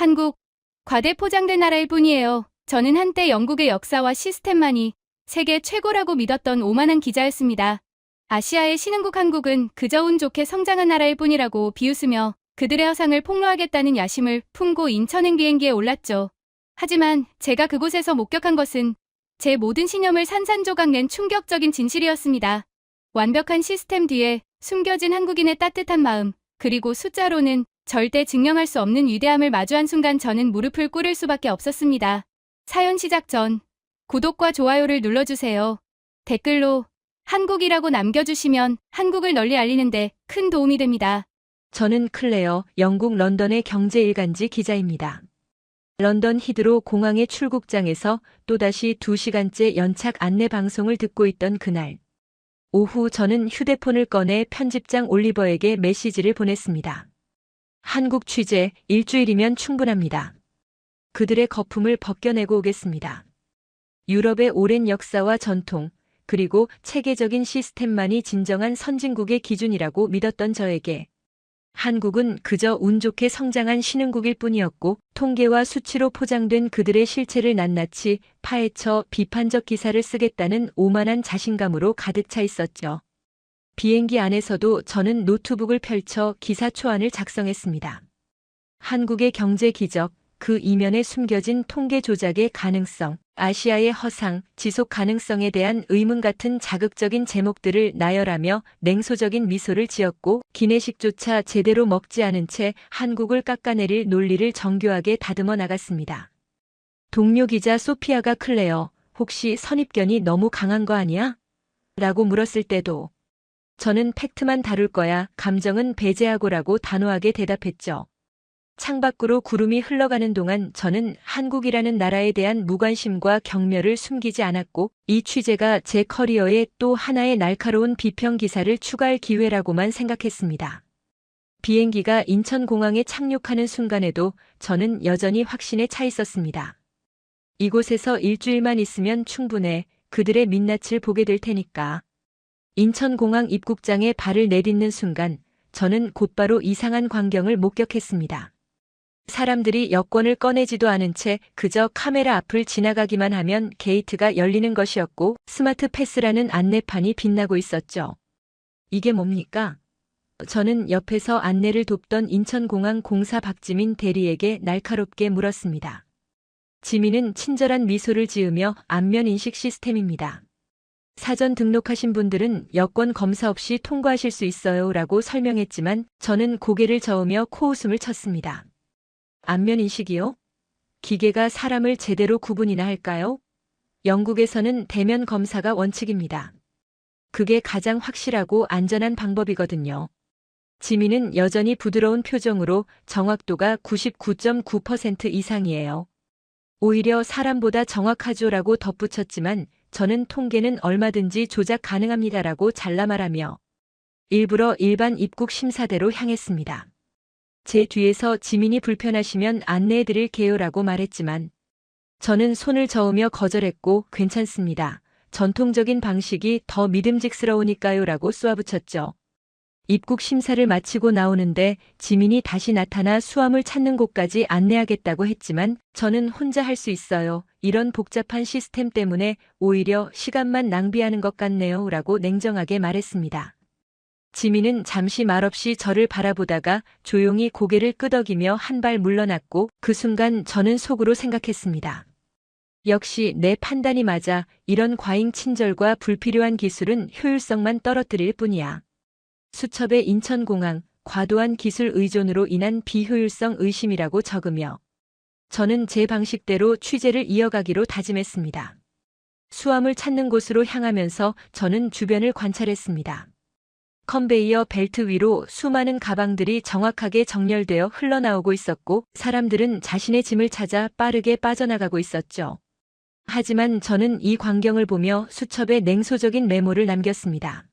한국, 과대 포장된 나라일 뿐이에요. 저는 한때 영국의 역사와 시스템만이 세계 최고라고 믿었던 오만한 기자였습니다. 아시아의 신흥국 한국은 그저 운 좋게 성장한 나라일 뿐이라고 비웃으며 그들의 허상을 폭로하겠다는 야심을 품고 인천행 비행기에 올랐죠. 하지만 제가 그곳에서 목격한 것은 제 모든 신념을 산산조각 낸 충격적인 진실이었습니다. 완벽한 시스템 뒤에 숨겨진 한국인의 따뜻한 마음, 그리고 숫자로는 절대 증명할 수 없는 위대함을 마주한 순간 저는 무릎을 꿇을 수밖에 없었습니다. 사연 시작 전 구독과 좋아요를 눌러주세요. 댓글로 한국이라고 남겨주시면 한국을 널리 알리는데 큰 도움이 됩니다. 저는 클레어, 영국 런던의 경제일간지 기자입니다. 런던 히드로 공항의 출국장에서 또다시 2시간째 연착 안내 방송을 듣고 있던 그날. 오후 저는 휴대폰을 꺼내 편집장 올리버에게 메시지를 보냈습니다. 한국 취재 일주일이면 충분합니다. 그들의 거품을 벗겨내고 오겠습니다. 유럽의 오랜 역사와 전통, 그리고 체계적인 시스템만이 진정한 선진국의 기준이라고 믿었던 저에게 한국은 그저 운 좋게 성장한 신흥국일 뿐이었고 통계와 수치로 포장된 그들의 실체를 낱낱이 파헤쳐 비판적 기사를 쓰겠다는 오만한 자신감으로 가득 차 있었죠. 비행기 안에서도 저는 노트북을 펼쳐 기사 초안을 작성했습니다. 한국의 경제 기적, 그 이면에 숨겨진 통계 조작의 가능성, 아시아의 허상, 지속 가능성에 대한 의문 같은 자극적인 제목들을 나열하며 냉소적인 미소를 지었고 기내식조차 제대로 먹지 않은 채 한국을 깎아내릴 논리를 정교하게 다듬어 나갔습니다. 동료 기자 소피아가 클레어, 혹시 선입견이 너무 강한 거 아니야? 라고 물었을 때도 저는 팩트만 다룰 거야, 감정은 배제하고라고 단호하게 대답했죠. 창밖으로 구름이 흘러가는 동안 저는 한국이라는 나라에 대한 무관심과 경멸을 숨기지 않았고 이 취재가 제 커리어에 또 하나의 날카로운 비평 기사를 추가할 기회라고만 생각했습니다. 비행기가 인천공항에 착륙하는 순간에도 저는 여전히 확신에 차 있었습니다. 이곳에서 일주일만 있으면 충분해. 그들의 민낯을 보게 될 테니까. 인천공항 입국장에 발을 내딛는 순간 저는 곧바로 이상한 광경을 목격했습니다. 사람들이 여권을 꺼내지도 않은 채 그저 카메라 앞을 지나가기만 하면 게이트가 열리는 것이었고 스마트 패스라는 안내판이 빛나고 있었죠. 이게 뭡니까? 저는 옆에서 안내를 돕던 인천공항 공사 박지민 대리에게 날카롭게 물었습니다. 지민은 친절한 미소를 지으며 안면 인식 시스템입니다. 사전 등록하신 분들은 여권 검사 없이 통과하실 수 있어요 라고 설명했지만 저는 고개를 저으며 코웃음을 쳤습니다. 안면 인식이요? 기계가 사람을 제대로 구분이나 할까요? 영국에서는 대면 검사가 원칙입니다. 그게 가장 확실하고 안전한 방법이거든요. 지민은 여전히 부드러운 표정으로 정확도가 99.9% 이상이에요. 오히려 사람보다 정확하죠라고 덧붙였지만 저는 통계는 얼마든지 조작 가능합니다라고 잘라 말하며 일부러 일반 입국 심사대로 향했습니다. 제 뒤에서 지민이 불편하시면 안내해드릴게요라고 말했지만 저는 손을 저으며 거절했고 괜찮습니다. 전통적인 방식이 더 믿음직스러우니까요라고 쏘아붙였죠. 입국 심사를 마치고 나오는데 지민이 다시 나타나 수함을 찾는 곳까지 안내하겠다고 했지만 저는 혼자 할 수 있어요. 이런 복잡한 시스템 때문에 오히려 시간만 낭비하는 것 같네요 라고 냉정하게 말했습니다. 지민은 잠시 말없이 저를 바라보다가 조용히 고개를 끄덕이며 한 발 물러났고 그 순간 저는 속으로 생각했습니다. 역시 내 판단이 맞아. 이런 과잉 친절과 불필요한 기술은 효율성만 떨어뜨릴 뿐이야. 수첩의 인천공항, 과도한 기술 의존으로 인한 비효율성 의심이라고 적으며 저는 제 방식대로 취재를 이어가기로 다짐했습니다. 수함을 찾는 곳으로 향하면서 저는 주변을 관찰했습니다. 컨베이어 벨트 위로 수많은 가방들이 정확하게 정렬되어 흘러나오고 있었고 사람들은 자신의 짐을 찾아 빠르게 빠져나가고 있었죠. 하지만 저는 이 광경을 보며 수첩에 냉소적인 메모를 남겼습니다.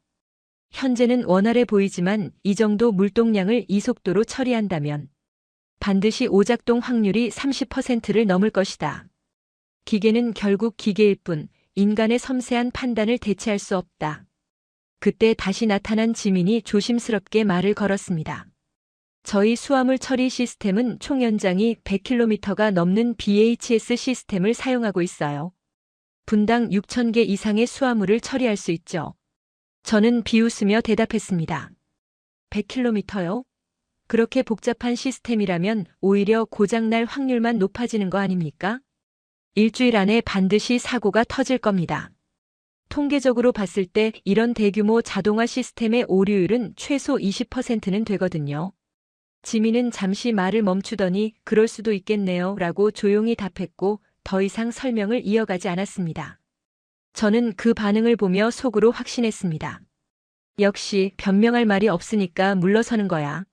현재는 원활해 보이지만 이 정도 물동량을 이 속도로 처리한다면 반드시 오작동 확률이 30%를 넘을 것이다. 기계는 결국 기계일 뿐 인간의 섬세한 판단을 대체할 수 없다. 그때 다시 나타난 지민이 조심스럽게 말을 걸었습니다. 저희 수화물 처리 시스템은 총 연장이 100km가 넘는 BHS 시스템을 사용하고 있어요. 분당 6,000개 이상의 수화물을 처리할 수 있죠. 저는 비웃으며 대답했습니다. 100km요? 그렇게 복잡한 시스템이라면 오히려 고장날 확률만 높아지는 거 아닙니까? 일주일 안에 반드시 사고가 터질 겁니다. 통계적으로 봤을 때 이런 대규모 자동화 시스템의 오류율은 최소 20%는 되거든요. 지민은 잠시 말을 멈추더니 그럴 수도 있겠네요 라고 조용히 답했고 더 이상 설명을 이어가지 않았습니다. 저는 그 반응을 보며 속으로 확신했습니다. 역시 변명할 말이 없으니까 물러서는 거야.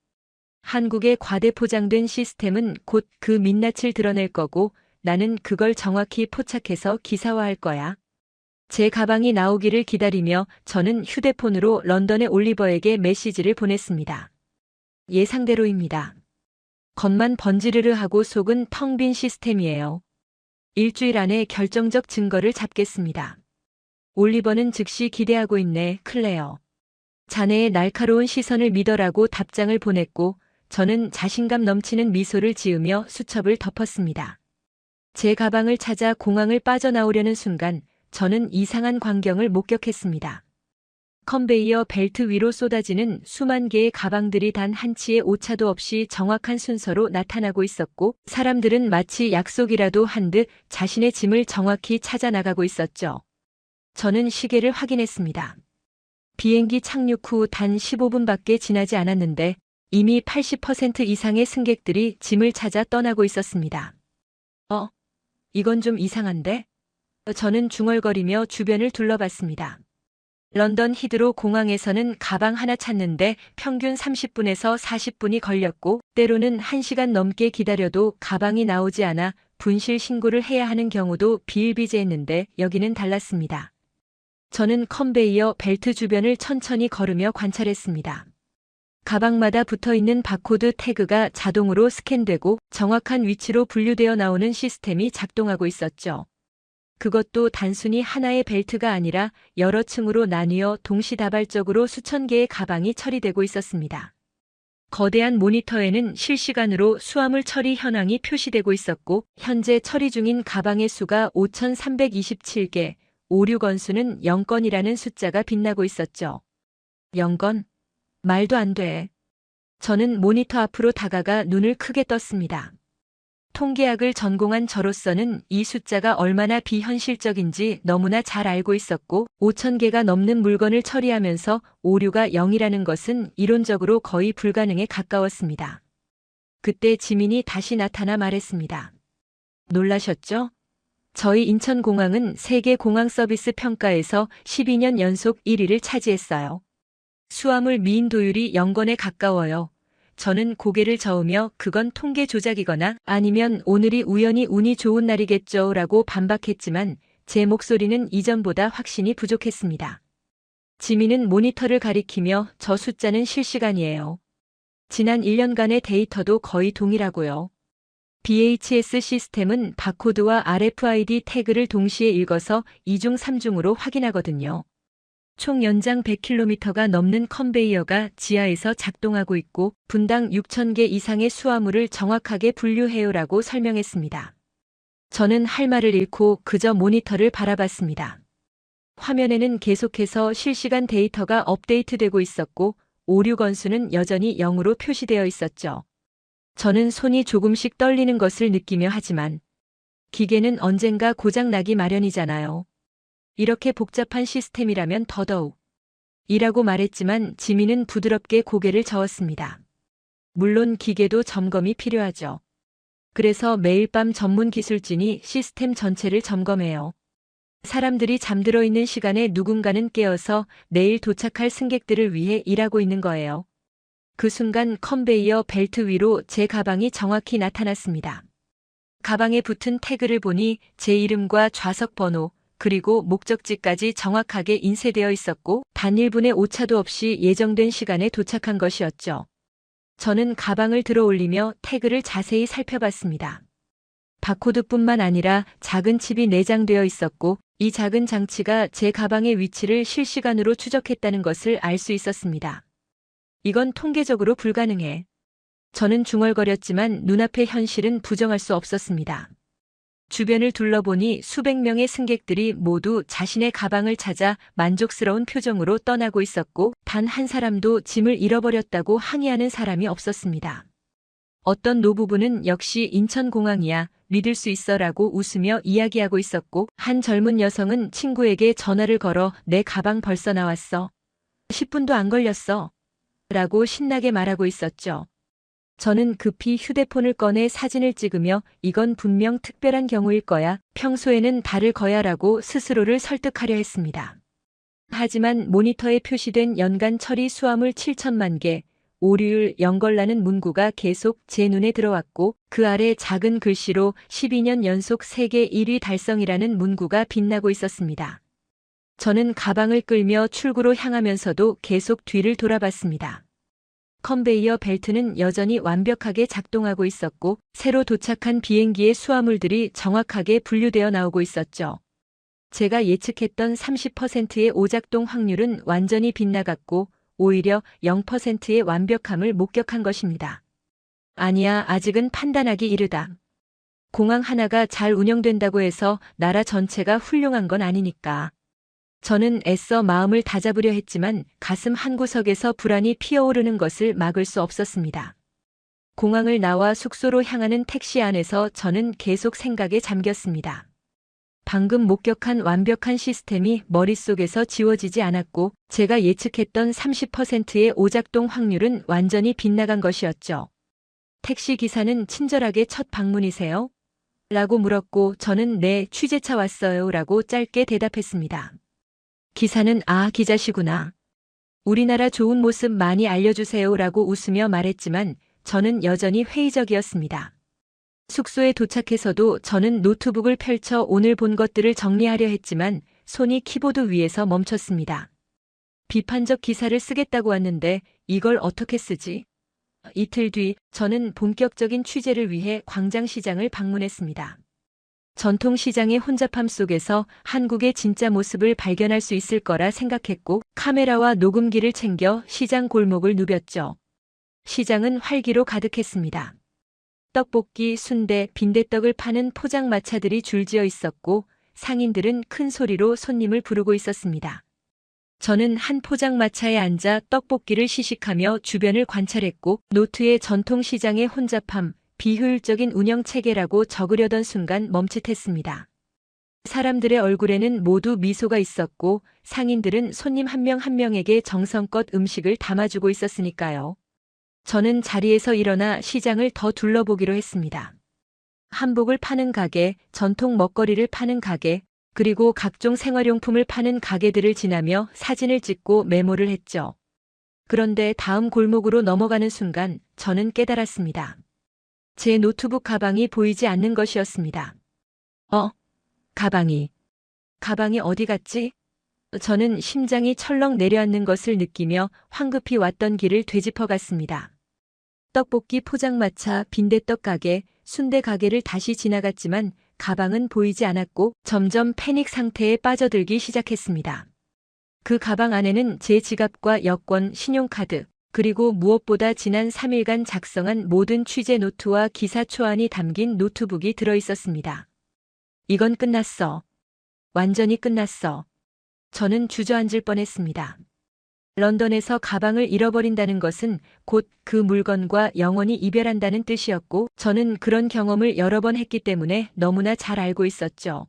한국의 과대포장된 시스템은 곧 그 민낯을 드러낼 거고 나는 그걸 정확히 포착해서 기사화할 거야. 제 가방이 나오기를 기다리며 저는 휴대폰으로 런던의 올리버에게 메시지를 보냈습니다. 예상대로입니다. 겉만 번지르르 하고 속은 텅 빈 시스템이에요. 일주일 안에 결정적 증거를 잡겠습니다. 올리버는 즉시 기대하고 있네, 클레어. 자네의 날카로운 시선을 믿어라고 답장을 보냈고 저는 자신감 넘치는 미소를 지으며 수첩을 덮었습니다. 제 가방을 찾아 공항을 빠져나오려는 순간 저는 이상한 광경을 목격했습니다. 컨베이어 벨트 위로 쏟아지는 수만 개의 가방들이 단 한치의 오차도 없이 정확한 순서로 나타나고 있었고 사람들은 마치 약속이라도 한 듯 자신의 짐을 정확히 찾아 나가고 있었죠. 저는 시계를 확인했습니다. 비행기 착륙 후 단 15분밖에 지나지 않았는데 이미 80% 이상의 승객들이 짐을 찾아 떠나고 있었습니다. 이건 좀 이상한데? 저는 중얼거리며 주변을 둘러봤습니다. 런던 히드로 공항에서는 가방 하나 찾는데 평균 30분에서 40분이 걸렸고 때로는 1시간 넘게 기다려도 가방이 나오지 않아 분실 신고를 해야 하는 경우도 비일비재했는데 여기는 달랐습니다. 저는 컨베이어 벨트 주변을 천천히 걸으며 관찰했습니다. 가방마다 붙어있는 바코드 태그가 자동으로 스캔되고 정확한 위치로 분류되어 나오는 시스템이 작동하고 있었죠. 그것도 단순히 하나의 벨트가 아니라 여러 층으로 나뉘어 동시다발적으로 수천 개의 가방이 처리되고 있었습니다. 거대한 모니터에는 실시간으로 수화물 처리 현황이 표시되고 있었고 현재 처리 중인 가방의 수가 5,327개, 오류 건수는 0건이라는 숫자가 빛나고 있었죠. 0건? 말도 안 돼. 저는 모니터 앞으로 다가가 눈을 크게 떴습니다. 통계학을 전공한 저로서는 이 숫자가 얼마나 비현실적인지 너무나 잘 알고 있었고 5,000개가 넘는 물건을 처리하면서 오류가 0이라는 것은 이론적으로 거의 불가능에 가까웠습니다. 그때 지민이 다시 나타나 말했습니다. 놀라셨죠? 저희 인천공항은 세계 공항 서비스 평가에서 12년 연속 1위를 차지했어요. 수화물 미인도율이 0건에 가까워요. 저는 고개를 저으며 그건 통계 조작이거나 아니면 오늘이 우연히 운이 좋은 날이겠죠 라고 반박했지만 제 목소리는 이전보다 확신이 부족했습니다. 지민은 모니터를 가리키며 저 숫자는 실시간이에요. 지난 1년간의 데이터도 거의 동일하고요. BHS 시스템은 바코드와 RFID 태그를 동시에 읽어서 2중 3중으로 확인하거든요. 총 연장 100km가 넘는 컨베이어가 지하에서 작동하고 있고 분당 6,000개 이상의 수화물을 정확하게 분류해요라고 설명했습니다. 저는 할 말을 잃고 그저 모니터를 바라봤습니다. 화면에는 계속해서 실시간 데이터가 업데이트되고 있었고 오류 건수는 여전히 0으로 표시되어 있었죠. 저는 손이 조금씩 떨리는 것을 느끼며 하지만 기계는 언젠가 고장나기 마련이잖아요. 이렇게 복잡한 시스템이라면 더더욱 이라고 말했지만 지민은 부드럽게 고개를 저었습니다. 물론 기계도 점검이 필요하죠. 그래서 매일 밤 전문 기술진이 시스템 전체를 점검해요. 사람들이 잠들어 있는 시간에 누군가는 깨어서 내일 도착할 승객들을 위해 일하고 있는 거예요. 그 순간 컨베이어 벨트 위로 제 가방이 정확히 나타났습니다. 가방에 붙은 태그를 보니 제 이름과 좌석 번호, 그리고 목적지까지 정확하게 인쇄되어 있었고 단 1분의 오차도 없이 예정된 시간에 도착한 것이었죠. 저는 가방을 들어 올리며 태그를 자세히 살펴봤습니다. 바코드뿐만 아니라 작은 칩이 내장되어 있었고 이 작은 장치가 제 가방의 위치를 실시간으로 추적했다는 것을 알 수 있었습니다. 이건 통계적으로 불가능해. 저는 중얼거렸지만 눈앞의 현실은 부정할 수 없었습니다. 주변을 둘러보니 수백 명의 승객들이 모두 자신의 가방을 찾아 만족스러운 표정으로 떠나고 있었고 단 한 사람도 짐을 잃어버렸다고 항의하는 사람이 없었습니다. 어떤 노부부는 역시 인천공항이야, 믿을 수 있어라고 웃으며 이야기하고 있었고 한 젊은 여성은 친구에게 전화를 걸어 내 가방 벌써 나왔어. 10분도 안 걸렸어. 라고 신나게 말하고 있었죠. 저는 급히 휴대폰을 꺼내 사진을 찍으며 이건 분명 특별한 경우일 거야. 평소에는 다를 거야라고 스스로를 설득하려 했습니다. 하지만 모니터에 표시된 연간 처리 수화물 7천만 개, 오류율 0걸라는 문구가 계속 제 눈에 들어왔고 그 아래 작은 글씨로 12년 연속 세계 1위 달성이라는 문구가 빛나고 있었습니다. 저는 가방을 끌며 출구로 향하면서도 계속 뒤를 돌아봤습니다. 컨베이어 벨트는 여전히 완벽하게 작동하고 있었고 새로 도착한 비행기의 수화물들이 정확하게 분류되어 나오고 있었죠. 제가 예측했던 30%의 오작동 확률은 완전히 빗나갔고 오히려 0%의 완벽함을 목격한 것입니다. 아니야, 아직은 판단하기 이르다. 공항 하나가 잘 운영된다고 해서 나라 전체가 훌륭한 건 아니니까. 저는 애써 마음을 다잡으려 했지만 가슴 한구석에서 불안이 피어오르는 것을 막을 수 없었습니다. 공항을 나와 숙소로 향하는 택시 안에서 저는 계속 생각에 잠겼습니다. 방금 목격한 완벽한 시스템이 머릿속에서 지워지지 않았고 제가 예측했던 30%의 오작동 확률은 완전히 빗나간 것이었죠. 택시 기사는 친절하게 첫 방문이세요? 라고 물었고 저는 네, 취재차 왔어요 라고 짧게 대답했습니다. 기사는 기자시구나. 우리나라 좋은 모습 많이 알려주세요 라고 웃으며 말했지만 저는 여전히 회의적이었습니다. 숙소에 도착해서도 저는 노트북을 펼쳐 오늘 본 것들을 정리하려 했지만 손이 키보드 위에서 멈췄습니다. 비판적 기사를 쓰겠다고 왔는데 이걸 어떻게 쓰지? 이틀 뒤 저는 본격적인 취재를 위해 광장시장을 방문했습니다. 전통시장의 혼잡함 속에서 한국의 진짜 모습을 발견할 수 있을 거라 생각했고 카메라와 녹음기를 챙겨 시장 골목을 누볐죠. 시장은 활기로 가득했습니다. 떡볶이, 순대, 빈대떡을 파는 포장마차들이 줄지어 있었고 상인들은 큰 소리로 손님을 부르고 있었습니다. 저는 한 포장마차에 앉아 떡볶이를 시식하며 주변을 관찰했고 노트에 전통시장의 혼잡함, 비효율적인 운영체계라고 적으려던 순간 멈칫했습니다. 사람들의 얼굴에는 모두 미소가 있었고 상인들은 손님 한 명 한 명에게 정성껏 음식을 담아주고 있었으니까요. 저는 자리에서 일어나 시장을 더 둘러보기로 했습니다. 한복을 파는 가게, 전통 먹거리를 파는 가게, 그리고 각종 생활용품을 파는 가게들을 지나며 사진을 찍고 메모를 했죠. 그런데 다음 골목으로 넘어가는 순간 저는 깨달았습니다. 제 노트북 가방이 보이지 않는 것이었습니다. 가방이 어디 갔지? 저는 심장이 철렁 내려앉는 것을 느끼며 황급히 왔던 길을 되짚어 갔습니다. 떡볶이 포장마차, 빈대떡 가게, 순대 가게를 다시 지나갔지만 가방은 보이지 않았고 점점 패닉 상태에 빠져들기 시작했습니다. 그 가방 안에는 제 지갑과 여권, 신용카드, 그리고 무엇보다 지난 3일간 작성한 모든 취재 노트와 기사 초안이 담긴 노트북이 들어있었습니다. 이건 끝났어. 완전히 끝났어. 저는 주저앉을 뻔했습니다. 런던에서 가방을 잃어버린다는 것은 곧 그 물건과 영원히 이별한다는 뜻이었고 저는 그런 경험을 여러 번 했기 때문에 너무나 잘 알고 있었죠.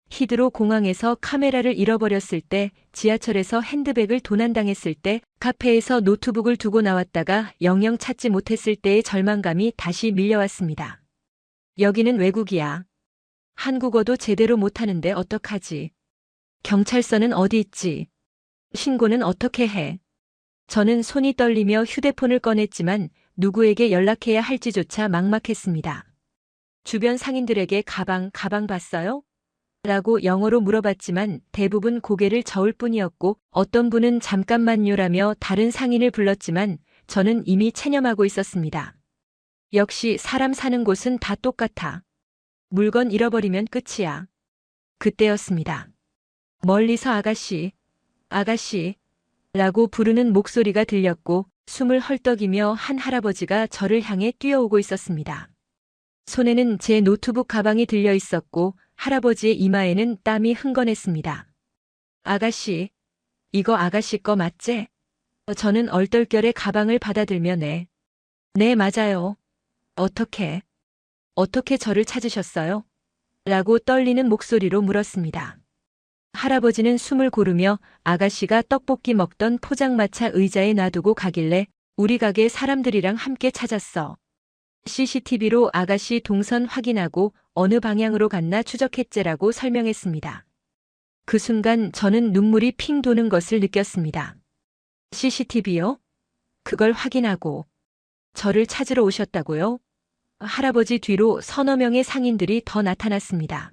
히드로 공항에서 카메라를 잃어버렸을 때, 지하철에서 핸드백을 도난당했을 때, 카페에서 노트북을 두고 나왔다가 영영 찾지 못했을 때의 절망감이 다시 밀려왔습니다. 여기는 외국이야. 한국어도 제대로 못하는데 어떡하지? 경찰서는 어디 있지? 신고는 어떻게 해? 저는 손이 떨리며 휴대폰을 꺼냈지만 누구에게 연락해야 할지조차 막막했습니다. 주변 상인들에게 가방 봤어요? 라고 영어로 물어봤지만 대부분 고개를 저을 뿐이었고 어떤 분은 잠깐만요라며 다른 상인을 불렀지만 저는 이미 체념하고 있었습니다. 역시 사람 사는 곳은 다 똑같아. 물건 잃어버리면 끝이야. 그때였습니다. 멀리서 아가씨 라고 부르는 목소리가 들렸고 숨을 헐떡이며 한 할아버지가 저를 향해 뛰어오고 있었습니다. 손에는 제 노트북 가방이 들려 있었고 할아버지의 이마에는 땀이 흥건했습니다. 아가씨, 이거 아가씨 거 맞지? 저는 얼떨결에 가방을 받아들며 네, 맞아요. 어떻게 저를 찾으셨어요? 라고 떨리는 목소리로 물었습니다. 할아버지는 숨을 고르며 아가씨가 떡볶이 먹던 포장마차 의자에 놔두고 가길래 우리 가게 사람들이랑 함께 찾았어. CCTV로 아가씨 동선 확인하고 어느 방향으로 갔나 추적했제라고 설명했습니다. 그 순간 저는 눈물이 핑 도는 것을 느꼈습니다. CCTV요? 그걸 확인하고 저를 찾으러 오셨다고요? 할아버지 뒤로 서너 명의 상인들이 더 나타났습니다.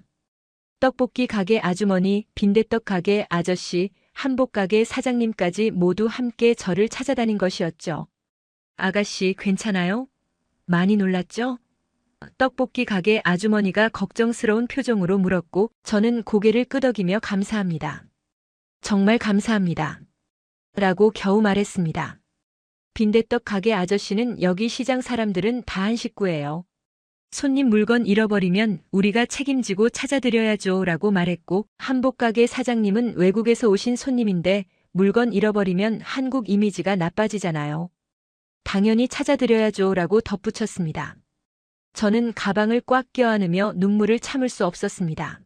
떡볶이 가게 아주머니, 빈대떡 가게 아저씨, 한복 가게 사장님까지 모두 함께 저를 찾아다닌 것이었죠. 아가씨 괜찮아요? 많이 놀랐죠? 떡볶이 가게 아주머니가 걱정스러운 표정으로 물었고 저는 고개를 끄덕이며 감사합니다. 정말 감사합니다. 라고 겨우 말했습니다. 빈대떡 가게 아저씨는 여기 시장 사람들은 다 한 식구예요. 손님 물건 잃어버리면 우리가 책임지고 찾아드려야죠 라고 말했고 한복 가게 사장님은 외국에서 오신 손님인데 물건 잃어버리면 한국 이미지가 나빠지잖아요. 당연히 찾아드려야죠 라고 덧붙였습니다. 저는 가방을 꽉 껴안으며 눈물을 참을 수 없었습니다.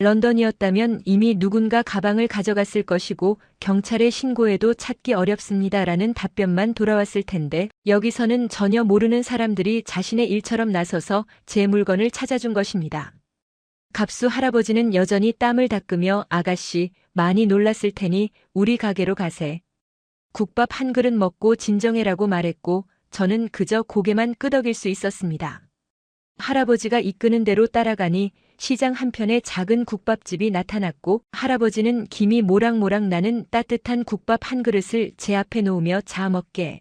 런던이었다면 이미 누군가 가방을 가져갔을 것이고 경찰에 신고해도 찾기 어렵습니다라는 답변만 돌아왔을 텐데 여기서는 전혀 모르는 사람들이 자신의 일처럼 나서서 제 물건을 찾아준 것입니다. 갑수 할아버지는 여전히 땀을 닦으며 아가씨 많이 놀랐을 테니 우리 가게로 가세. 국밥 한 그릇 먹고 진정해라고 말했고 저는 그저 고개만 끄덕일 수 있었습니다. 할아버지가 이끄는 대로 따라가니 시장 한편에 작은 국밥집이 나타났고 할아버지는 김이 모락모락 나는 따뜻한 국밥 한 그릇을 제 앞에 놓으며 자 먹게.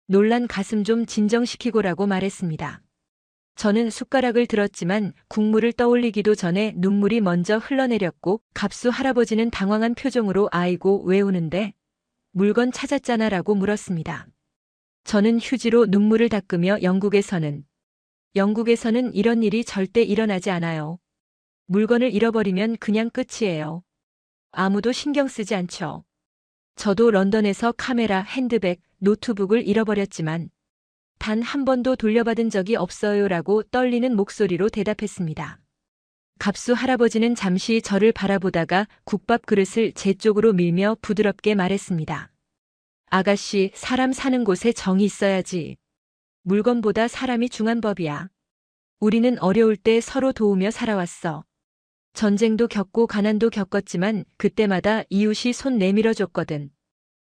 놀란 가슴 좀 진정시키고라고 말했습니다. 저는 숟가락을 들었지만 국물을 떠올리기도 전에 눈물이 먼저 흘러내렸고 갑수 할아버지는 당황한 표정으로 아이고 왜 우는데? 물건 찾았잖아 라고 물었습니다. 저는 휴지로 눈물을 닦으며 영국에서는 이런 일이 절대 일어나지 않아요. 물건을 잃어버리면 그냥 끝이에요. 아무도 신경 쓰지 않죠. 저도 런던에서 카메라, 핸드백, 노트북을 잃어버렸지만 단 한 번도 돌려받은 적이 없어요 라고 떨리는 목소리로 대답했습니다. 갑수 할아버지는 잠시 저를 바라보다가 국밥 그릇을 제 쪽으로 밀며 부드럽게 말했습니다. 아가씨, 사람 사는 곳에 정이 있어야지. 물건보다 사람이 중한 법이야. 우리는 어려울 때 서로 도우며 살아왔어. 전쟁도 겪고 가난도 겪었지만 그때마다 이웃이 손 내밀어 줬거든.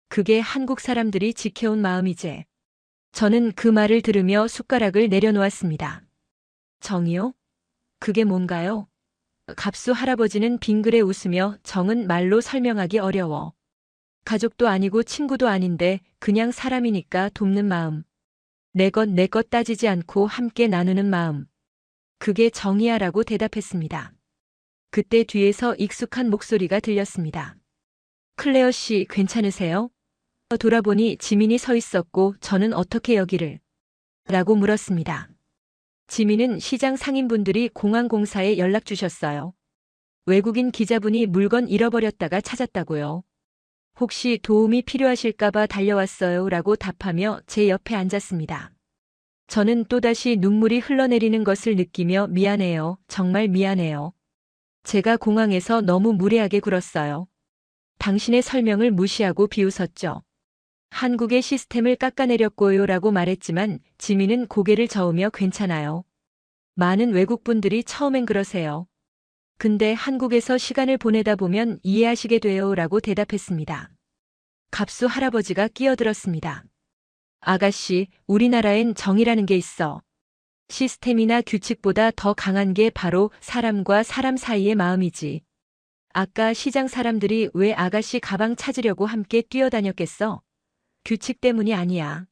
그게 한국 사람들이 지켜온 마음이지. 저는 그 말을 들으며 숟가락을 내려놓았습니다. 정이요? 그게 뭔가요? 갑수 할아버지는 빙그레 웃으며 정은 말로 설명하기 어려워. 가족도 아니고 친구도 아닌데 그냥 사람이니까 돕는 마음. 내 것 따지지 않고 함께 나누는 마음. 그게 정이야 라고 대답했습니다. 그때 뒤에서 익숙한 목소리가 들렸습니다. 클레어 씨 괜찮으세요? 돌아보니 지민이 서 있었고 저는 어떻게 여기를? 라고 물었습니다. 지민은 시장 상인분들이 공항공사에 연락 주셨어요. 외국인 기자분이 물건 잃어버렸다가 찾았다고요. 혹시 도움이 필요하실까봐 달려왔어요 라고 답하며 제 옆에 앉았습니다. 저는 또다시 눈물이 흘러내리는 것을 느끼며 미안해요. 정말 미안해요. 제가 공항에서 너무 무례하게 굴었어요. 당신의 설명을 무시하고 비웃었죠. 한국의 시스템을 깎아내렸고요 라고 말했지만 지민은 고개를 저으며 괜찮아요. 많은 외국분들이 처음엔 그러세요. 근데 한국에서 시간을 보내다 보면 이해하시게 돼요 라고 대답했습니다. 갑수 할아버지가 끼어들었습니다. 아가씨, 우리나라엔 정이라는 게 있어. 시스템이나 규칙보다 더 강한 게 바로 사람과 사람 사이의 마음이지. 아까 시장 사람들이 왜 아가씨 가방 찾으려고 함께 뛰어다녔겠어? 규칙 때문이 아니야.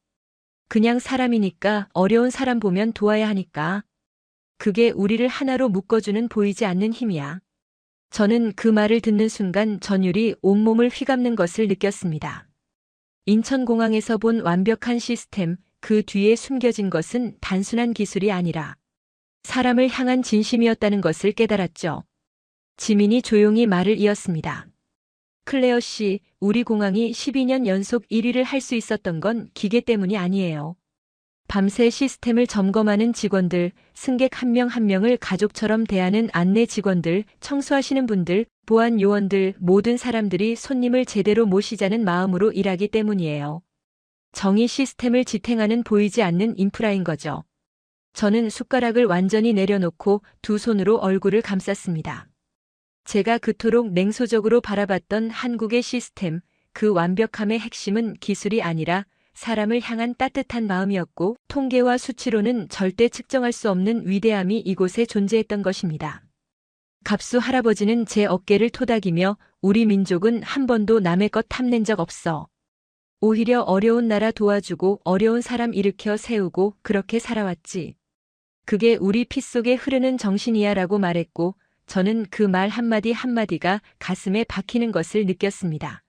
그냥 사람이니까 어려운 사람 보면 도와야 하니까. 그게 우리를 하나로 묶어주는 보이지 않는 힘이야. 저는 그 말을 듣는 순간 전율이 온몸을 휘감는 것을 느꼈습니다. 인천공항에서 본 완벽한 시스템, 그 뒤에 숨겨진 것은 단순한 기술이 아니라 사람을 향한 진심이었다는 것을 깨달았죠. 지민이 조용히 말을 이었습니다. 클레어 씨, 우리 공항이 12년 연속 1위를 할 수 있었던 건 기계 때문이 아니에요. 밤새 시스템을 점검하는 직원들, 승객 한 명 한 명을 가족처럼 대하는 안내 직원들, 청소하시는 분들, 보안 요원들, 모든 사람들이 손님을 제대로 모시자는 마음으로 일하기 때문이에요. 정의 시스템을 지탱하는 보이지 않는 인프라인 거죠. 저는 숟가락을 완전히 내려놓고 두 손으로 얼굴을 감쌌습니다. 제가 그토록 냉소적으로 바라봤던 한국의 시스템, 그 완벽함의 핵심은 기술이 아니라 사람을 향한 따뜻한 마음이었고, 통계와 수치로는 절대 측정할 수 없는 위대함이 이곳에 존재했던 것입니다. 갑수 할아버지는 제 어깨를 토닥이며 우리 민족은 한 번도 남의 것 탐낸 적 없어. 오히려 어려운 나라 도와주고 어려운 사람 일으켜 세우고 그렇게 살아왔지. 그게 우리 피 속에 흐르는 정신이야 라고 말했고, 저는 그 말 한마디 한마디가 가슴에 박히는 것을 느꼈습니다.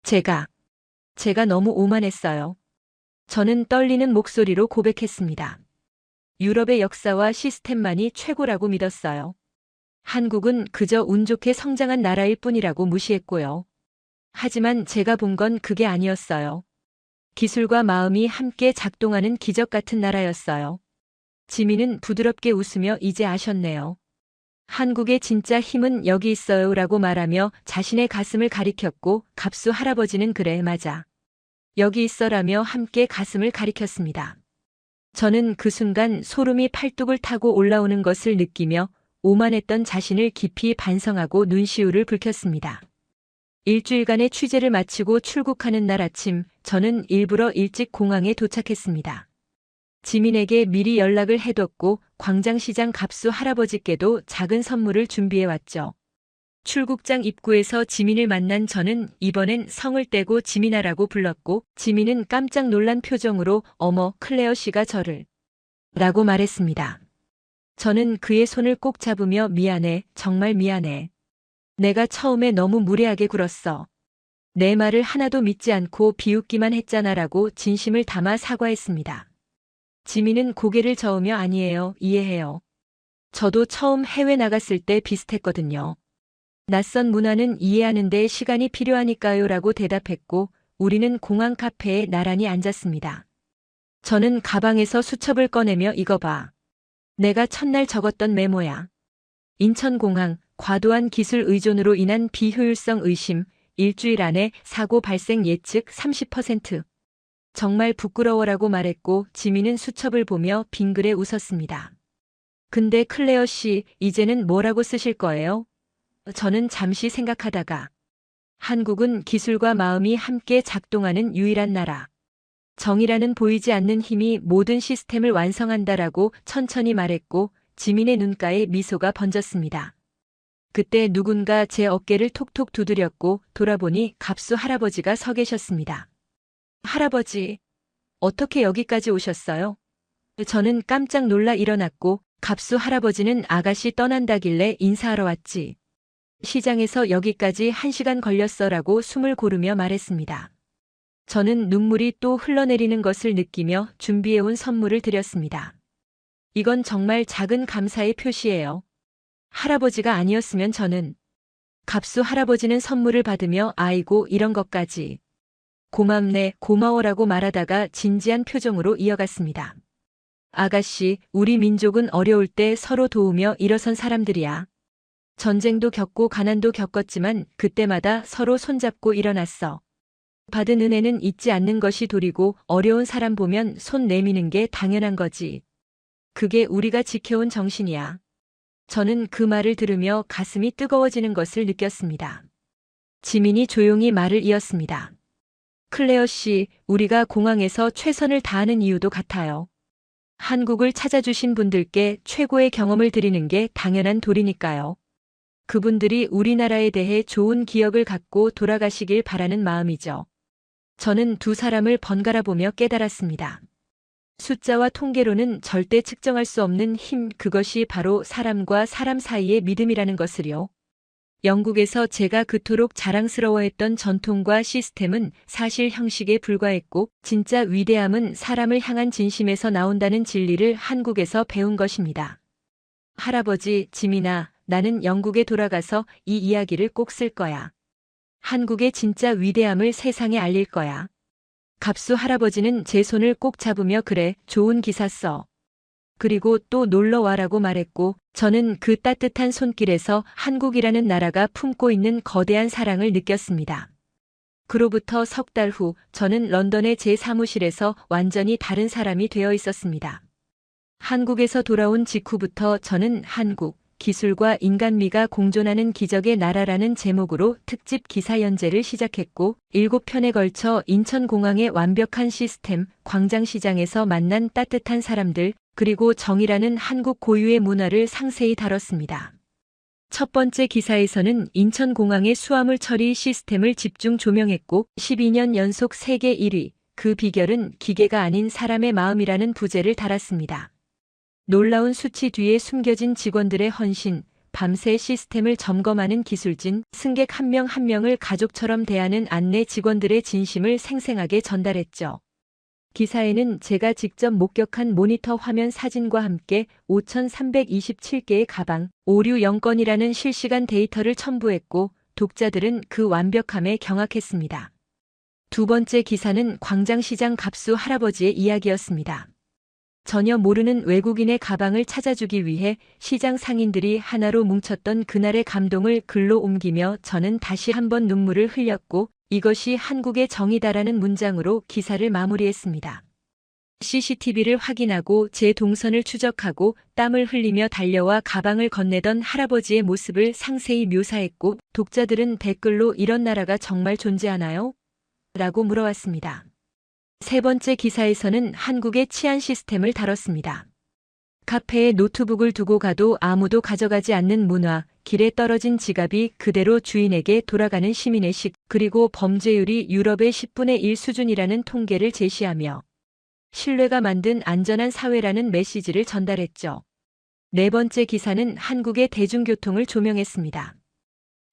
제가 너무 오만했어요. 저는 떨리는 목소리로 고백했습니다. 유럽의 역사와 시스템만이 최고라고 믿었어요. 한국은 그저 운 좋게 성장한 나라일 뿐이라고 무시했고요. 하지만 제가 본 건 그게 아니었어요. 기술과 마음이 함께 작동하는 기적 같은 나라였어요. 지민은 부드럽게 웃으며 이제 아셨네요. 한국의 진짜 힘은 여기 있어요 라고 말하며 자신의 가슴을 가리켰고, 갑수 할아버지는 그래 맞아. 여기 있어라며 함께 가슴을 가리켰습니다. 저는 그 순간 소름이 팔뚝을 타고 올라오는 것을 느끼며 오만했던 자신을 깊이 반성하고 눈시울을 붉혔습니다. 일주일간의 취재를 마치고 출국하는 날 아침, 저는 일부러 일찍 공항에 도착했습니다. 지민에게 미리 연락을 해뒀고 광장시장 갑수 할아버지께도 작은 선물을 준비해왔죠. 출국장 입구에서 지민을 만난 저는 이번엔 성을 떼고 지민아라고 불렀고, 지민은 깜짝 놀란 표정으로 어머, 클레어 씨가 저를 라고 말했습니다. 저는 그의 손을 꼭 잡으며 미안해, 정말 미안해. 내가 처음에 너무 무례하게 굴었어. 내 말을 하나도 믿지 않고 비웃기만 했잖아라고 진심을 담아 사과했습니다. 지민은 고개를 저으며 아니에요, 이해해요. 저도 처음 해외 나갔을 때 비슷했거든요. 낯선 문화는 이해하는데 시간이 필요하니까요 라고 대답했고, 우리는 공항 카페에 나란히 앉았습니다. 저는 가방에서 수첩을 꺼내며 이거 봐. 내가 첫날 적었던 메모야. 인천공항, 과도한 기술 의존으로 인한 비효율성 의심, 일주일 안에 사고 발생 예측 30%. 정말 부끄러워라고 말했고, 지민은 수첩을 보며 빙그레 웃었습니다. 근데 클레어 씨, 이제는 뭐라고 쓰실 거예요? 저는 잠시 생각하다가, 한국은 기술과 마음이 함께 작동하는 유일한 나라. 정이라는 보이지 않는 힘이 모든 시스템을 완성한다라고 천천히 말했고, 지민의 눈가에 미소가 번졌습니다. 그때 누군가 제 어깨를 톡톡 두드렸고 돌아보니 갑수 할아버지가 서 계셨습니다. 할아버지, 어떻게 여기까지 오셨어요? 저는 깜짝 놀라 일어났고, 갑수 할아버지는 아가씨 떠난다길래 인사하러 왔지. 시장에서 여기까지 1시간 걸렸어라고 숨을 고르며 말했습니다. 저는 눈물이 또 흘러내리는 것을 느끼며 준비해온 선물을 드렸습니다. 이건 정말 작은 감사의 표시예요. 할아버지가 아니었으면 저는. 갑수 할아버지는 선물을 받으며 아이고 이런 것까지. 고맙네, 고마워라고 말하다가 진지한 표정으로 이어갔습니다. 아가씨, 우리 민족은 어려울 때 서로 도우며 일어선 사람들이야. 전쟁도 겪고 가난도 겪었지만 그때마다 서로 손잡고 일어났어. 받은 은혜는 잊지 않는 것이 도리고 어려운 사람 보면 손 내미는 게 당연한 거지. 그게 우리가 지켜온 정신이야. 저는 그 말을 들으며 가슴이 뜨거워지는 것을 느꼈습니다. 지민이 조용히 말을 이었습니다. 클레어 씨, 우리가 공항에서 최선을 다하는 이유도 같아요. 한국을 찾아주신 분들께 최고의 경험을 드리는 게 당연한 도리니까요. 그분들이 우리나라에 대해 좋은 기억을 갖고 돌아가시길 바라는 마음이죠. 저는 두 사람을 번갈아 보며 깨달았습니다. 숫자와 통계로는 절대 측정할 수 없는 힘, 그것이 바로 사람과 사람 사이의 믿음이라는 것을요. 영국에서 제가 그토록 자랑스러워했던 전통과 시스템은 사실 형식에 불과했고 진짜 위대함은 사람을 향한 진심에서 나온다는 진리를 한국에서 배운 것입니다. 할아버지, 지민아, 나는 영국에 돌아가서 이 이야기를 꼭 쓸 거야. 한국의 진짜 위대함을 세상에 알릴 거야. 갑수 할아버지는 제 손을 꼭 잡으며 그래, 좋은 기사 써. 그리고 또 놀러 와라고 말했고 저는 그 따뜻한 손길에서 한국이라는 나라가 품고 있는 거대한 사랑을 느꼈습니다. 그로부터 석 달 후 저는 런던의 제 사무실에서 완전히 다른 사람이 되어 있었습니다. 한국에서 돌아온 직후부터 저는 한국, 기술과 인간미가 공존하는 기적의 나라라는 제목으로 특집 기사 연재를 시작했고 7편에 걸쳐 인천공항의 완벽한 시스템, 광장시장에서 만난 따뜻한 사람들, 그리고 정이라는 한국 고유의 문화를 상세히 다뤘습니다. 첫 번째 기사에서는 인천공항의 수화물 처리 시스템을 집중 조명했고 12년 연속 세계 1위, 그 비결은 기계가 아닌 사람의 마음이라는 부제를 달았습니다. 놀라운 수치 뒤에 숨겨진 직원들의 헌신, 밤새 시스템을 점검하는 기술진, 승객 한 명 한 명을 가족처럼 대하는 안내 직원들의 진심을 생생하게 전달했죠. 기사에는 제가 직접 목격한 모니터 화면 사진과 함께 5,327개의 가방, 오류 0건이라는 실시간 데이터를 첨부했고 독자들은 그 완벽함에 경악했습니다. 두 번째 기사는 광장시장 갑수 할아버지의 이야기였습니다. 전혀 모르는 외국인의 가방을 찾아주기 위해 시장 상인들이 하나로 뭉쳤던 그날의 감동을 글로 옮기며 저는 다시 한번 눈물을 흘렸고 이것이 한국의 정의다라는 문장으로 기사를 마무리했습니다. CCTV를 확인하고 제 동선을 추적하고 땀을 흘리며 달려와 가방을 건네던 할아버지의 모습을 상세히 묘사했고 독자들은 댓글로 이런 나라가 정말 존재하나요? 라고 물어왔습니다. 세 번째 기사에서는 한국의 치안 시스템을 다뤘습니다. 카페에 노트북을 두고 가도 아무도 가져가지 않는 문화, 길에 떨어진 지갑이 그대로 주인에게 돌아가는 시민의 식, 그리고 범죄율이 유럽의 10분의 1 수준이라는 통계를 제시하며 신뢰가 만든 안전한 사회라는 메시지를 전달했죠. 네 번째 기사는 한국의 대중교통을 조명했습니다.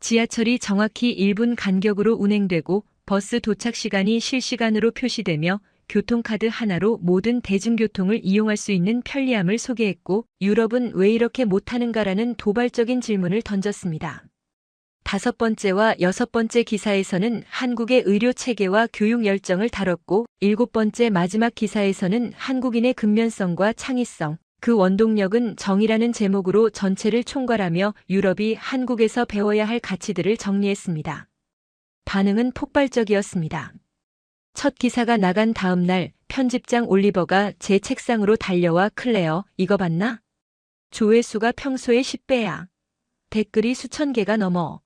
지하철이 정확히 1분 간격으로 운행되고 버스 도착 시간이 실시간으로 표시되며 교통카드 하나로 모든 대중교통을 이용할 수 있는 편리함을 소개했고 유럽은 왜 이렇게 못하는가라는 도발적인 질문을 던졌습니다. 다섯 번째와 여섯 번째 기사에서는 한국의 의료 체계와 교육 열정을 다뤘고 일곱 번째 마지막 기사에서는 한국인의 근면성과 창의성, 그 원동력은 정의라는 제목으로 전체를 총괄하며 유럽이 한국에서 배워야 할 가치들을 정리했습니다. 반응은 폭발적이었습니다. 첫 기사가 나간 다음 날 편집장 올리버가 제 책상으로 달려와 클레어, 이거 봤나? 조회수가 평소의 10배야. 댓글이 수천 개가 넘어.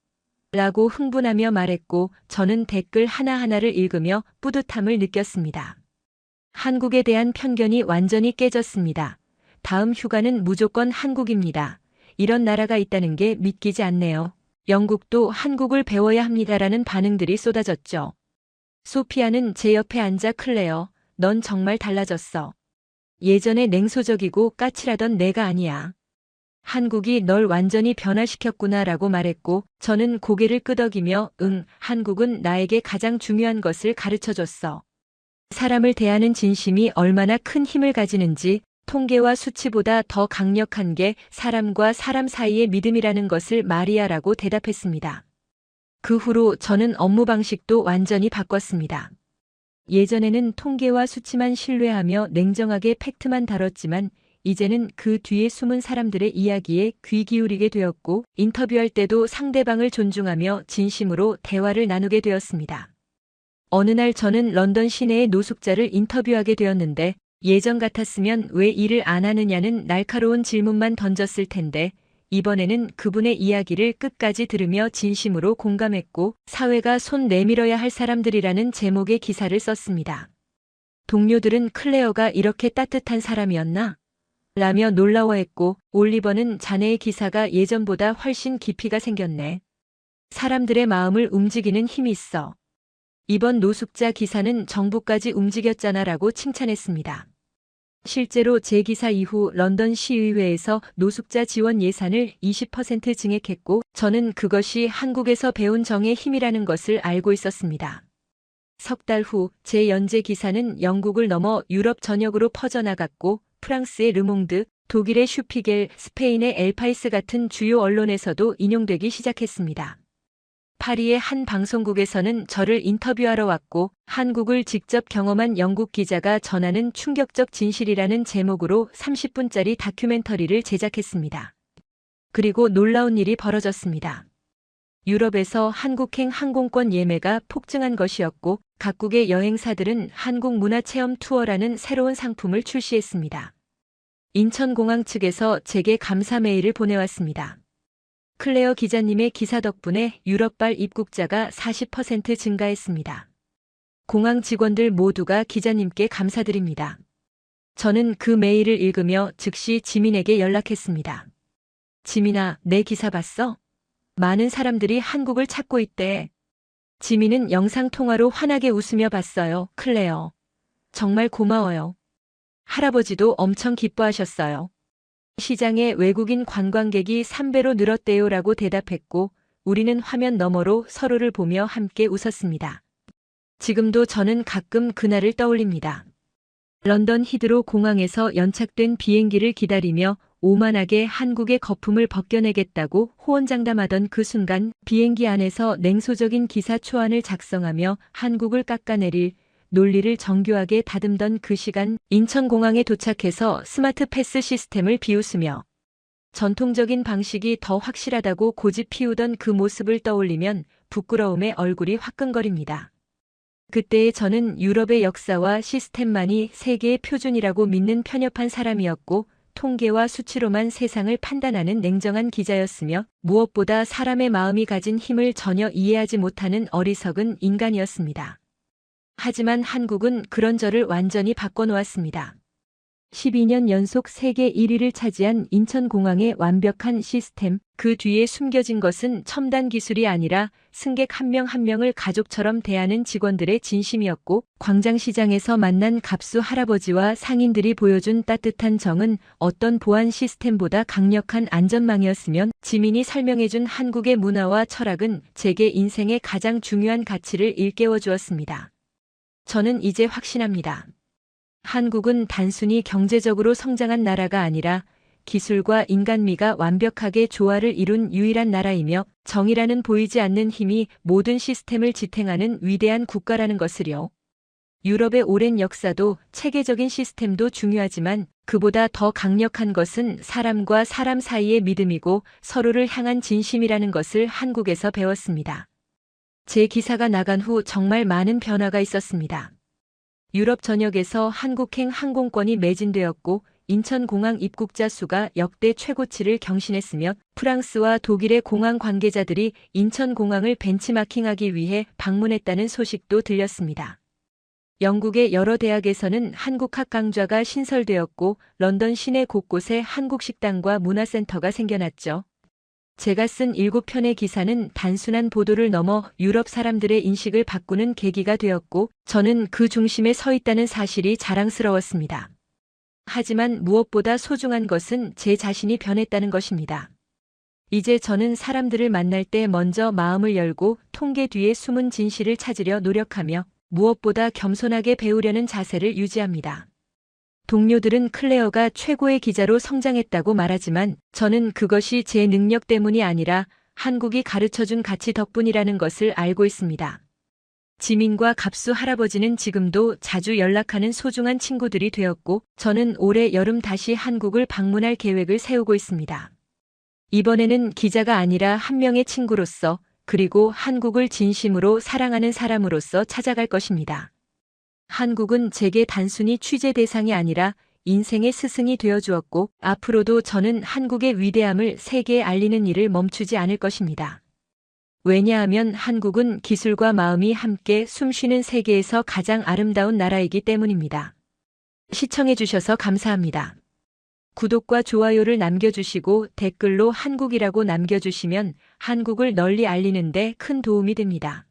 라고 흥분하며 말했고 저는 댓글 하나하나를 읽으며 뿌듯함을 느꼈습니다. 한국에 대한 편견이 완전히 깨졌습니다. 다음 휴가는 무조건 한국입니다. 이런 나라가 있다는 게 믿기지 않네요. 영국도 한국을 배워야 합니다라는 반응들이 쏟아졌죠. 소피아는 제 옆에 앉아 클레어, 넌 정말 달라졌어. 예전에 냉소적이고 까칠하던 내가 아니야. 한국이 널 완전히 변화시켰구나 라고 말했고 저는 고개를 끄덕이며 한국은 나에게 가장 중요한 것을 가르쳐줬어. 사람을 대하는 진심이 얼마나 큰 힘을 가지는지 통계와 수치보다 더 강력한 게 사람과 사람 사이의 믿음이라는 것을 말이야라고 대답했습니다. 그 후로 저는 업무 방식도 완전히 바꿨습니다. 예전에는 통계와 수치만 신뢰하며 냉정하게 팩트만 다뤘지만 이제는 그 뒤에 숨은 사람들의 이야기에 귀 기울이게 되었고 인터뷰할 때도 상대방을 존중하며 진심으로 대화를 나누게 되었습니다. 어느 날 저는 런던 시내의 노숙자를 인터뷰하게 되었는데 예전 같았으면 왜 일을 안 하느냐는 날카로운 질문만 던졌을 텐데 이번에는 그분의 이야기를 끝까지 들으며 진심으로 공감했고 사회가 손 내밀어야 할 사람들이라는 제목의 기사를 썼습니다. 동료들은 클레어가 이렇게 따뜻한 사람이었나? 라며 놀라워했고 올리버는 자네의 기사가 예전보다 훨씬 깊이가 생겼네. 사람들의 마음을 움직이는 힘이 있어. 이번 노숙자 기사는 정부까지 움직였잖아 라고 칭찬했습니다. 실제로 제 기사 이후 런던 시의회에서 노숙자 지원 예산을 20% 증액했고 저는 그것이 한국에서 배운 정의 힘이라는 것을 알고 있었습니다. 석 달 후 제 연재 기사는 영국을 넘어 유럽 전역으로 퍼져나갔고 프랑스의 르몽드, 독일의 슈피겔, 스페인의 엘파이스 같은 주요 언론에서도 인용되기 시작했습니다. 파리의 한 방송국에서는 저를 인터뷰하러 왔고 한국을 직접 경험한 영국 기자가 전하는 충격적 진실이라는 제목으로 30분짜리 다큐멘터리를 제작했습니다. 그리고 놀라운 일이 벌어졌습니다. 유럽에서 한국행 항공권 예매가 폭증한 것이었고 각국의 여행사들은 한국 문화체험 투어라는 새로운 상품을 출시했습니다. 인천공항 측에서 제게 감사 메일을 보내왔습니다. 클레어 기자님의 기사 덕분에 유럽발 입국자가 40% 증가했습니다. 공항 직원들 모두가 기자님께 감사드립니다. 저는 그 메일을 읽으며 즉시 지민에게 연락했습니다. 지민아, 내 기사 봤어? 많은 사람들이 한국을 찾고 있대. 지민은 영상통화로 환하게 웃으며 봤어요. 클레어. 정말 고마워요. 할아버지도 엄청 기뻐하셨어요. 시장에 외국인 관광객이 3배로 늘었대요라고 대답했고 우리는 화면 너머로 서로를 보며 함께 웃었습니다. 지금도 저는 가끔 그날을 떠올립니다. 런던 히드로 공항에서 연착된 비행기를 기다리며 오만하게 한국의 거품을 벗겨내겠다고 호언장담하던 그 순간 비행기 안에서 냉소적인 기사 초안을 작성하며 한국을 깎아내릴 논리를 정교하게 다듬던 그 시간 인천공항에 도착해서 스마트 패스 시스템을 비웃으며 전통적인 방식이 더 확실하다고 고집 피우던 그 모습을 떠올리면 부끄러움에 얼굴이 화끈거립니다. 그때의 저는 유럽의 역사와 시스템만이 세계의 표준이라고 믿는 편협한 사람이었고 통계와 수치로만 세상을 판단하는 냉정한 기자였으며 무엇보다 사람의 마음이 가진 힘을 전혀 이해하지 못하는 어리석은 인간이었습니다. 하지만 한국은 그런 저를 완전히 바꿔놓았습니다. 12년 연속 세계 1위를 차지한 인천공항의 완벽한 시스템, 그 뒤에 숨겨진 것은 첨단 기술이 아니라 승객 한 명 한 명을 가족처럼 대하는 직원들의 진심이었고 광장시장에서 만난 갑수 할아버지와 상인들이 보여준 따뜻한 정은 어떤 보안 시스템보다 강력한 안전망이었으면 지민이 설명해준 한국의 문화와 철학은 제게 인생의 가장 중요한 가치를 일깨워 주었습니다. 저는 이제 확신합니다. 한국은 단순히 경제적으로 성장한 나라가 아니라 기술과 인간미가 완벽하게 조화를 이룬 유일한 나라이며 정의라는 보이지 않는 힘이 모든 시스템을 지탱하는 위대한 국가라는 것을요. 유럽의 오랜 역사도 체계적인 시스템도 중요하지만 그보다 더 강력한 것은 사람과 사람 사이의 믿음이고 서로를 향한 진심이라는 것을 한국에서 배웠습니다. 제 기사가 나간 후 정말 많은 변화가 있었습니다. 유럽 전역에서 한국행 항공권이 매진되었고 인천공항 입국자 수가 역대 최고치를 경신했으며 프랑스와 독일의 공항 관계자들이 인천공항을 벤치마킹하기 위해 방문했다는 소식도 들렸습니다. 영국의 여러 대학에서는 한국학 강좌가 신설되었고 런던 시내 곳곳에 한국 식당과 문화센터가 생겨났죠. 제가 쓴 7편의 기사는 단순한 보도를 넘어 유럽 사람들의 인식을 바꾸는 계기가 되었고 저는 그 중심에 서 있다는 사실이 자랑스러웠습니다. 하지만 무엇보다 소중한 것은 제 자신이 변했다는 것입니다. 이제 저는 사람들을 만날 때 먼저 마음을 열고 통계 뒤에 숨은 진실을 찾으려 노력하며 무엇보다 겸손하게 배우려는 자세를 유지합니다. 동료들은 클레어가 최고의 기자로 성장했다고 말하지만 저는 그것이 제 능력 때문이 아니라 한국이 가르쳐준 가치 덕분이라는 것을 알고 있습니다. 지민과 갑수 할아버지는 지금도 자주 연락하는 소중한 친구들이 되었고 저는 올해 여름 다시 한국을 방문할 계획을 세우고 있습니다. 이번에는 기자가 아니라 한 명의 친구로서 그리고 한국을 진심으로 사랑하는 사람으로서 찾아갈 것입니다. 한국은 제게 단순히 취재 대상이 아니라 인생의 스승이 되어 주었고 앞으로도 저는 한국의 위대함을 세계에 알리는 일을 멈추지 않을 것입니다. 왜냐하면 한국은 기술과 마음이 함께 숨쉬는 세계에서 가장 아름다운 나라이기 때문입니다. 시청해 주셔서 감사합니다. 구독과 좋아요를 남겨주시고 댓글로 한국이라고 남겨주시면 한국을 널리 알리는 데 큰 도움이 됩니다.